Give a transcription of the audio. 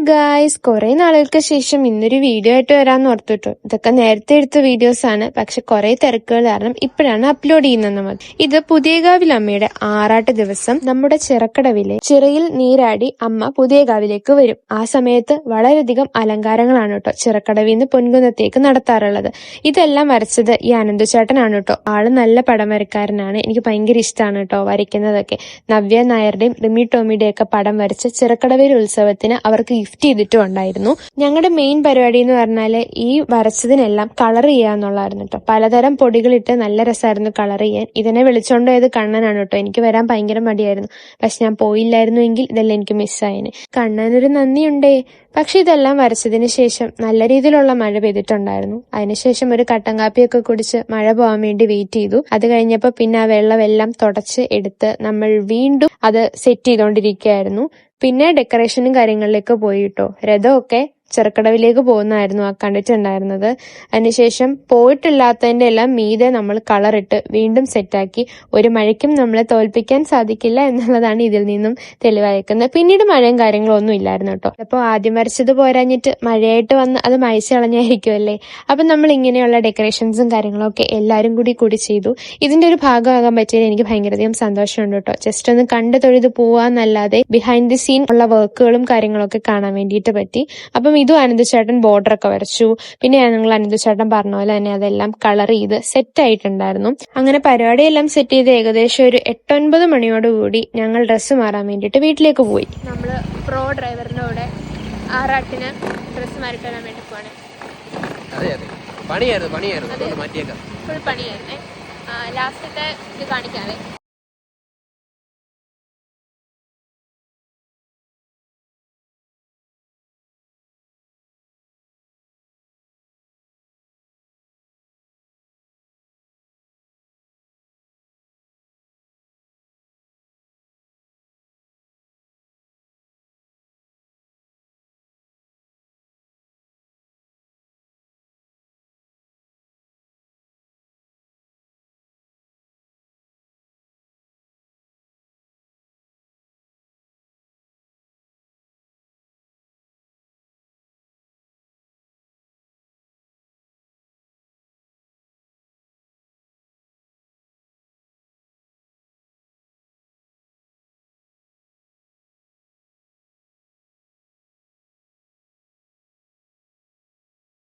Guys, കുറെ നാളുകൾക്ക് ശേഷം ഇന്നൊരു വീഡിയോ ആയിട്ട് വരാമെന്ന് ഓർത്തിട്ടു. ഇതൊക്കെ നേരത്തെ എടുത്ത വീഡിയോസ് ആണ്, പക്ഷെ കുറെ തിരക്കുകൾ കാരണം ഇപ്പോഴാണ് അപ്ലോഡ് ചെയ്യുന്നത് നമ്മൾ. ഇത് പുതിയകാവിലമ്മയുടെ ആറാട്ട് ദിവസം നമ്മുടെ ചിറക്കടവിലെ ചിറയിൽ നീരാടി അമ്മ പുതിയകാവിലേക്ക് വരും. ആ സമയത്ത് വളരെയധികം അലങ്കാരങ്ങളാണ് കേട്ടോ ചിറക്കടവിൽ നിന്ന് പൊൻകുന്നത്തേക്ക് നടത്താറുള്ളത്. ഇതെല്ലാം വരച്ചത് ഈ അനന്തുചേട്ടനാണ് കേട്ടോ. ആള് നല്ല പടം വരക്കാരനാണ്. എനിക്ക് ഭയങ്കര ഇഷ്ടമാണ് കേട്ടോ വരയ്ക്കുന്നതൊക്കെ. നവ്യ നായരുടെയും റിമി ടോമിയുടെ ഒക്കെ പടം വരച്ച് ചിറക്കടവിൽ ഉത്സവത്തിന് അവർക്ക് ഗിഫ്റ്റ് ചെയ്തിട്ടും ഉണ്ടായിരുന്നു. ഞങ്ങളുടെ മെയിൻ പരിപാടി എന്ന് പറഞ്ഞാല് ഈ വരച്ചതിനെല്ലാം കളർ ചെയ്യാന്നുള്ളതായിരുന്നു കേട്ടോ. പലതരം പൊടികളിട്ട് നല്ല രസമായിരുന്നു കളർ ചെയ്യാൻ. ഇതിനെ വിളിച്ചോണ്ട് പോയത് കണ്ണനാണ് കേട്ടോ. എനിക്ക് വരാൻ ഭയങ്കര മടിയായിരുന്നു. പക്ഷെ ഞാൻ പോയില്ലായിരുന്നു എങ്കിൽ ഇതെല്ലാം എനിക്ക് മിസ്സായേനെ. കണ്ണനൊരു നന്ദിയുണ്ടേ. പക്ഷെ ഇതെല്ലാം വരച്ചതിന് ശേഷം നല്ല രീതിയിലുള്ള മഴ പെയ്തിട്ടുണ്ടായിരുന്നു. അതിനുശേഷം ഒരു കട്ടൻ കാപ്പിയൊക്കെ കുടിച്ച് മഴ പോകാൻ വേണ്ടി വെയിറ്റ് ചെയ്തു. അത് കഴിഞ്ഞപ്പോൾ പിന്നെ ആ വെള്ളമെല്ലാം തുടച്ച് എടുത്ത് നമ്മൾ വീണ്ടും അത് സെറ്റ് ചെയ്തോണ്ടിരിക്കുകയായിരുന്നു. പിന്നെ ഡെക്കറേഷനും കാര്യങ്ങളിലേക്ക് പോയി കേട്ടോ. രഥമൊക്കെ ചെറുക്കടവിലേക്ക് പോകുന്നതായിരുന്നു ആ കണ്ടിട്ടുണ്ടായിരുന്നത്. അതിനുശേഷം പോയിട്ടില്ലാത്തതിന്റെ എല്ലാം മീതെ നമ്മൾ കളറിട്ട് വീണ്ടും സെറ്റാക്കി. ഒരു മഴയ്ക്കും നമ്മളെ തോൽപ്പിക്കാൻ സാധിക്കില്ല എന്നുള്ളതാണ് ഇതിൽ നിന്നും തെളിവായിരിക്കുന്നത്. പിന്നീട് മഴയും കാര്യങ്ങളും ഒന്നും ഇല്ലായിരുന്നു കേട്ടോ. അപ്പോൾ ആദ്യം വരച്ചത് പോരാഞ്ഞിട്ട് മഴയായിട്ട് വന്ന് അത് മയച്ചു കളഞ്ഞായിരിക്കുമല്ലേ. അപ്പം നമ്മൾ ഇങ്ങനെയുള്ള ഡെക്കറേഷൻസും കാര്യങ്ങളും ഒക്കെ എല്ലാവരും കൂടി ചെയ്തു. ഇതിന്റെ ഒരു ഭാഗമാകാൻ പറ്റിയതിൽ എനിക്ക് ഭയങ്കരധികം സന്തോഷമുണ്ട് കേട്ടോ. ജസ്റ്റ് ഒന്ന് കണ്ടു തൊഴുത് പോവാന്നല്ലാതെ ബിഹൈൻഡ് ദി സീൻ ഉള്ള വർക്കുകളും കാര്യങ്ങളൊക്കെ കാണാൻ വേണ്ടിയിട്ട് പറ്റി. അപ്പം ഇതും അനന്തുചേട്ടൻ ബോർഡറൊക്കെ വരച്ചു. പിന്നെ ഞങ്ങൾ അനന്തുചേട്ടൻ പറഞ്ഞ പോലെ തന്നെ അതെല്ലാം കളർ ചെയ്ത് സെറ്റ് ആയിട്ടുണ്ടായിരുന്നു. അങ്ങനെ പരിപാടിയെല്ലാം സെറ്റ് ചെയ്ത് ഏകദേശം ഒരു 8-9 മണിയോടുകൂടി ഞങ്ങൾ ഡ്രസ്സ് മാറാൻ വേണ്ടിയിട്ട് വീട്ടിലേക്ക് പോയി. നമ്മൾ പ്രോ ഡ്രൈവറിന്റെ കൂടെ ആറാട്ടിന് ഡ്രസ്സ് മാറിയിട്ട് വരാൻ വേണ്ടി പോവാണ്. ഫുൾ പണിയായിരുന്നേ. ലാസ്റ്റത്തെ ഇത് കാണിക്കാതെ